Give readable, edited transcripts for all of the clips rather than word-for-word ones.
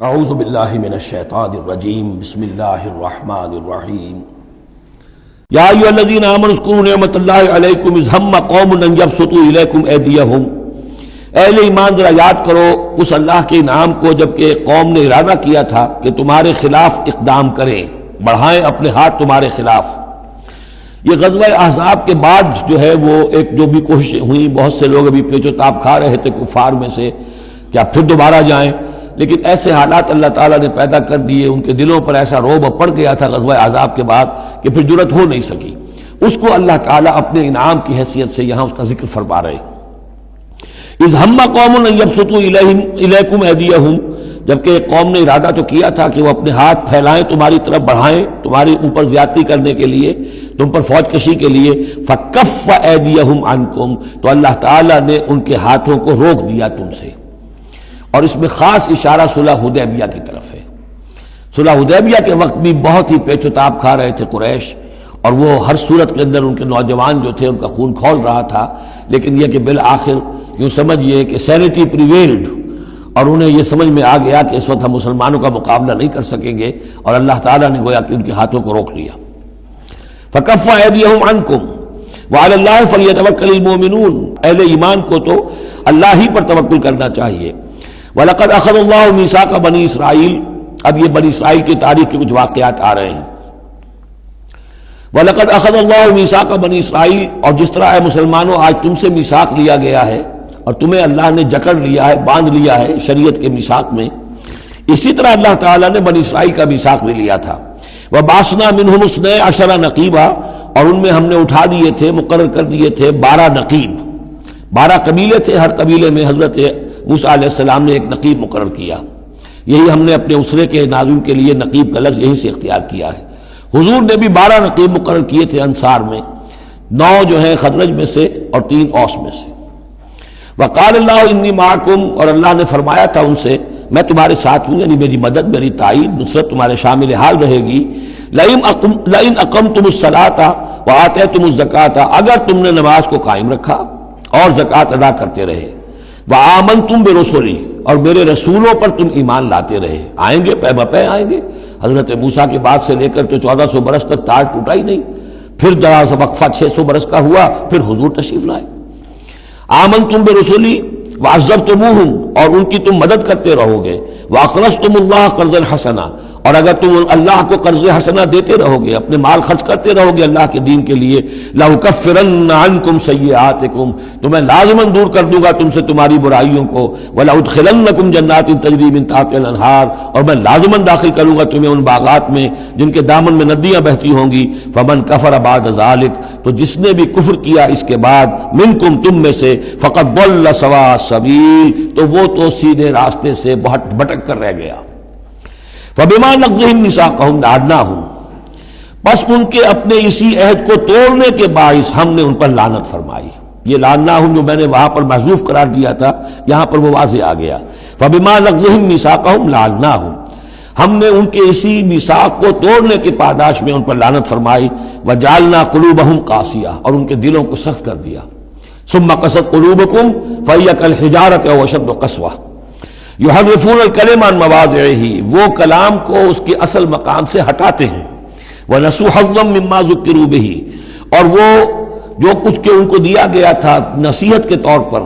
اعوذ باللہ من الشیطان الرجیم بسم اللہ الرحمن الرحیم یا ایھا الذین آمنوا اذکروا نعمت اللہ علیکم اذ ہم قوم ان یبسطوا الیکم ایدیہم، اہل ایمان ذرا یاد کرو اس اللہ کے انعام کو جبکہ قوم نے ارادہ کیا تھا کہ تمہارے خلاف اقدام کریں، بڑھائیں اپنے ہاتھ تمہارے خلاف۔ یہ غزوہ احزاب کے بعد جو ہے وہ ایک جو بھی کوششیں ہوئیں، بہت سے لوگ ابھی پیچ و تاب کھا رہے تھے کفار میں سے کیا پھر دوبارہ جائیں، لیکن ایسے حالات اللہ تعالیٰ نے پیدا کر دیے، ان کے دلوں پر ایسا رعب پڑ گیا تھا غزوہ احزاب کے بعد کہ پھر جرأت ہو نہیں سکی۔ اس کو اللہ تعالیٰ اپنے انعام کی حیثیت سے یہاں اس کا ذکر فرما رہے ہیں۔ اذ ہم قوم ان یبسطوا الیکم ایدیہم، جبکہ ایک قوم نے ارادہ تو کیا تھا کہ وہ اپنے ہاتھ پھیلائیں تمہاری طرف، بڑھائیں تمہارے اوپر زیادتی کرنے کے لیے، تم پر فوج کشی کے لیے، فکف ایدیہم عنکم، تو اللہ تعالیٰ نے ان کے ہاتھوں کو روک دیا تم سے۔ اور اس میں خاص اشارہ صلح حدیبیہ کی طرف ہے۔ صلح حدیبیہ کے وقت بھی بہت ہی پیچ و تاب کھا رہے تھے قریش، اور وہ ہر صورت کے اندر ان کے نوجوان جو تھے ان کا خون کھول رہا تھا، لیکن یہ کہ بالآخر یوں سمجھئے کہ سینٹی پریویلڈ، اور انہیں یہ سمجھ میں آ گیا کہ اس وقت ہم مسلمانوں کا مقابلہ نہیں کر سکیں گے، اور اللہ تعالیٰ نے گویا کہ ان کے ہاتھوں کو روک لیا۔ فکف ایدیہم عنکم وعلی اللہ فلیتوکل المؤمنون، اہل ایمان کو تو اللہ ہی پر توکل کرنا چاہیے۔ وَلَقَدْ أَخَذَ اللَّهُ مِيثَاقَ بَنِي اسرائیل، اب یہ بنی اسرائیل کی تاریخ کے کچھ واقعات آ رہے ہیں۔ وَلَقَدْ أَخَذَ اللَّهُ مِيثَاقَ بَنِي اسرائیل، اور جس طرح اے مسلمانوں آج تم سے میثاق لیا گیا ہے اور تمہیں اللہ نے جکڑ لیا ہے، باندھ لیا ہے شریعت کے میثاق میں، اسی طرح اللہ تعالیٰ نے بنی اسرائیل کا میثاق بھی لیا تھا۔ وَبَعَثْنَا مِنْهُمُ اثْنَیْ عَشَرَ نَقِیبًا، اور ان میں ہم نے اٹھا دیے تھے، مقرر کر دیے تھے 12 نقیب، 12 قبیلے تھے، ہر قبیلے میں حضرت موسیٰ علیہ السلام نے ایک نقیب مقرر کیا۔ یہی ہم نے اپنے اسرے کے ناظم کے لیے نقیب کا لفظ یہیں سے اختیار کیا ہے۔ حضور نے بھی 12 نقیب مقرر کیے تھے انصار میں، 9 جو ہیں خزرج میں سے اور 3 اوس میں سے۔ وقال اللہ انی معکم، اور اللہ نے فرمایا تھا ان سے میں تمہارے ساتھ ہوں، یعنی میری مدد، میری تائید، نصرت تمہارے شامل حال رہے گی۔ لئن اقمتم الصلاۃ وآتیتم الزکاۃ، اگر تم نے نماز کو قائم رکھا اور زکوٰۃ ادا کرتے رہے، وآمنتم برسلی، اور میرے رسولوں پر تم ایمان لاتے رہے، آئیں گے پے بپے آئیں گے۔ حضرت موسیٰ کے بعد سے لے کر تو 1400 برس تک تاج ٹوٹا ہی نہیں، پھر ذرا سا وقفہ 600 برس کا ہوا، پھر حضور تشریف لائے۔ آمنتم برسلی وعزرتموہم، اور ان کی تم مدد کرتے رہو گے۔ واقرضتم اللہ قرضا حسنا، اور اگر تم اللہ کو قرض حسنا دیتے رہو گے، اپنے مال خرچ کرتے رہو گے اللہ کے دین کے لیے، لأکفرن عنکم سیئاتکم، تو میں لازماً دور کر دوں گا تم سے تمہاری برائیوں کو، ولأدخلنکم جنات تجری من تحتہا الانہار، اور میں لازماً داخل کروں گا تمہیں ان باغات میں جن کے دامن میں ندیاں بہتی ہوں گی۔ فمن کفر بعد ذلک، تو جس نے بھی کفر کیا اس کے بعد، منکم تم میں سے، فقد ضل سواء السبیل، تو وہ تو سیدھے راستے سے بھٹک کر رہ گیا۔ فَبِمَا نَقْضِهِمْ مِيثَاقَهُمْ لَعَنَّاهُمْ، بس ان کے اپنے اسی عہد کو توڑنے کے باعث ہم نے ان پر لعنت فرمائی۔ یہ لعناہم جو میں نے وہاں پر محذوف قرار دیا تھا، یہاں پر وہ واضح آ گیا۔ فَبِمَا نَقْضِهِمْ مِيثَاقَهُمْ لَعَنَّاهُمْ، ہم نے ان کے اسی میثاق کو توڑنے کے پاداش میں ان پر لعنت فرمائی۔ وَجَعَلْنَا قُلُوبَهُمْ قَاسِيَةً، اور ان کے دلوں کو سخت کر دیا۔ ثُمَّ قَسَتْ قُلُوبُكُمْ فَهِيَ كَالْحِجَارَةِ أَوْ أَشَدُّ قَسْوَةً یحرفون الکلم عن مواضعہ، وہ کلام کو اس کے اصل مقام سے ہٹاتے ہیں۔ ونسوا حظا مما ذکروا بہ، اور وہ جو کچھ کہ ان کو دیا گیا تھا نصیحت کے طور پر،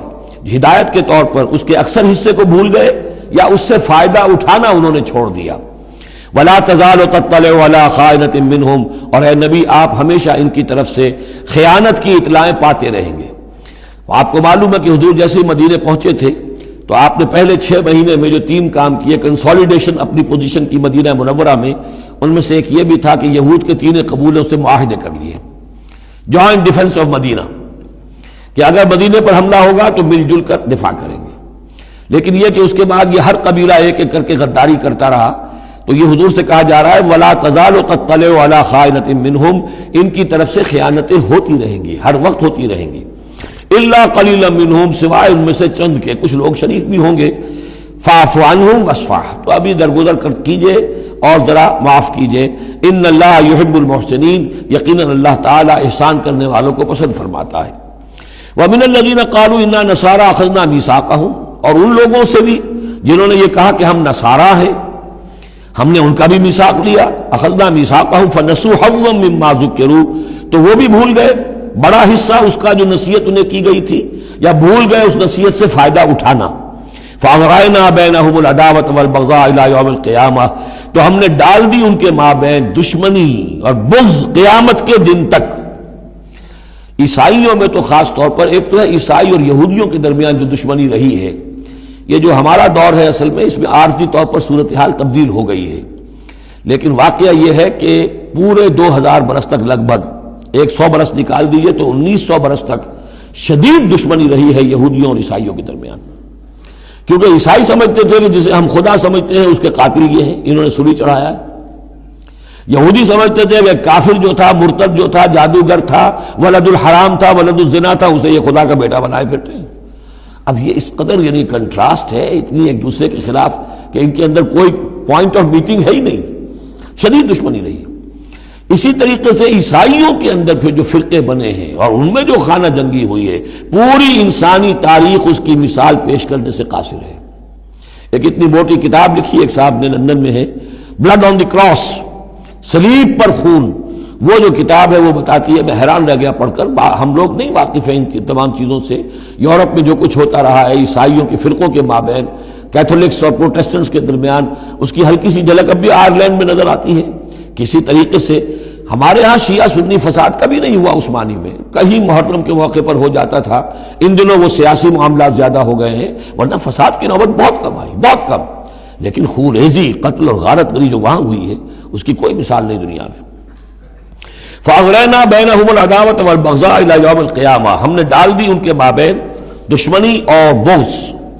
ہدایت کے طور پر، اس کے اکثر حصے کو بھول گئے یا اس سے فائدہ اٹھانا انہوں نے چھوڑ دیا۔ ولا تزال تطلع علی خائنۃ منہم، اور اے نبی آپ ہمیشہ ان کی طرف سے خیانت کی اطلاعیں پاتے رہیں گے۔ آپ کو معلوم ہے کہ حضور جیسے ہی مدینے پہنچے تھے تو آپ نے پہلے 6 مہینے میں جو 3 کام کیے، کنسولیڈیشن اپنی پوزیشن کی مدینہ منورہ میں، ان میں سے ایک یہ بھی تھا کہ یہود کے 3 قبیلوں سے معاہدے کر لیے، جوائنٹ ڈیفنس آف مدینہ، کہ اگر مدینے پر حملہ ہوگا تو مل جل کر دفاع کریں گے۔ لیکن یہ کہ اس کے بعد یہ ہر قبیلہ ایک ایک کر کے غداری کرتا رہا، تو یہ حضور سے کہا جا رہا ہے وَلَا تَزَالُ تَطَّلِعُ عَلَىٰ خَائِنَةٍ مِّنْهُمْ، ان کی طرف سے خیانتیں ہوتی رہیں گی، ہر وقت ہوتی رہیں گی۔ الا قلیلا منہم، سوائے ان میں سے چند کے، کچھ لوگ شریف بھی ہوں گے۔ فاعف عنہم واصفح، تو ابھی درگزر کیجئے اور ذرا معاف کیجئے۔ ان اللہ یحب المحسنین، یقیناً اللہ تعالی احسان کرنے والوں کو پسند فرماتا ہے۔ ومن الذین قالوا انا نصارى اخذنا میثاقهم، اور ان لوگوں سے بھی جنہوں نے یہ کہا کہ ہم نصارا ہیں، ہم نے ان کا بھی میثاق لیا، اخذنا میثاقہم فنسوا حظا مما ذکروا، تو وہ بھی بھول گئے بڑا حصہ اس کا جو نصیحت انہیں کی گئی تھی، یا بھول گئے اس نصیحت سے فائدہ اٹھانا۔ فَأَغْرَيْنَا بَيْنَهُمُ الْعَدَاوَةَ وَالْبَغْضَاءَ إِلَى يَوْمِ الْقِيَامَةِ، تو ہم نے ڈال دی ان کے مابین دشمنی اور بغض قیامت کے دن تک۔ عیسائیوں میں تو خاص طور پر ایک تو ہے عیسائی اور یہودیوں کے درمیان جو دشمنی رہی ہے، یہ جو ہمارا دور ہے اصل میں اس میں عارضی طور پر صورتحال تبدیل ہو گئی ہے، لیکن واقعہ یہ ہے کہ پورے 2000 برس تک، لگ بھگ 100 برس نکال دیجئے تو 1900 برس تک شدید دشمنی رہی ہے یہودیوں اور عیسائیوں کے درمیان، کیونکہ عیسائی سمجھتے تھے کہ جسے ہم خدا سمجھتے ہیں اس کے قاتل یہ ہیں، انہوں نے سولی چڑھایا ہے۔ یہودی سمجھتے تھے کہ کافر جو تھا، مرتد جو تھا، جادوگر تھا، ولد الحرام تھا، ولد الزنا تھا، اسے یہ خدا کا بیٹا بنائے پھرتے ہیں۔ اب یہ اس قدر یعنی کنٹراسٹ ہے اتنی ایک دوسرے کے خلاف کہ ان کے اندر کوئی پوائنٹ آف میٹنگ ہے ہی نہیں، شدید دشمنی رہی۔ اسی طریقے سے عیسائیوں کے اندر پھر جو فرقے بنے ہیں اور ان میں جو خانہ جنگی ہوئی ہے، پوری انسانی تاریخ اس کی مثال پیش کرنے سے قاصر ہے۔ ایک اتنی موٹی کتاب لکھی ایک صاحب نے، لندن میں ہے، بلڈ آن دی کراس، صلیب پر خون، وہ جو کتاب ہے وہ بتاتی ہے، میں حیران رہ گیا پڑھ کر، ہم لوگ نہیں واقف ہیں ان کی تمام چیزوں سے، یورپ میں جو کچھ ہوتا رہا ہے عیسائیوں کے فرقوں کے مابین، کیتھولکس اور پروٹیسٹنٹس کے درمیان، اس کی ہلکی سی جھلک اب بھی آئرلینڈ میں نظر آتی ہے۔ کسی طریقے سے ہمارے ہاں شیعہ سنی فساد کبھی نہیں ہوا عثمانی میں، کہیں محرم کے موقع پر ہو جاتا تھا، ان دنوں وہ سیاسی معاملات زیادہ ہو گئے ہیں، ورنہ فساد کی نوبت بہت کم آئی، بہت کم، لیکن خون ریزی، قتل اور غارت گری جو وہاں ہوئی ہے اس کی کوئی مثال نہیں دنیا میں۔ فَأَغْرَيْنَا بَيْنَهُمُ الْعَدَاوَةَ وَالْبَغْضَاءَ إِلَى يَوْمِ الْقِيَامَةِ، ہم نے ڈال دی ان کے مابین دشمنی اور بغض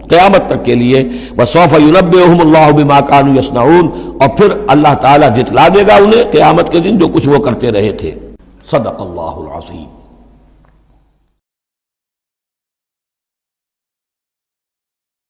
قیامت تک کے لیے۔ وَسَوْفَ يُنَبِّئُهُمُ اللَّهُ بِمَا كَانُوا يَصْنَعُونَ، اور پھر اللہ تعالیٰ جتلا دے گا انہیں قیامت کے دن جو کچھ وہ کرتے رہے تھے۔ صدق اللہ العظیم۔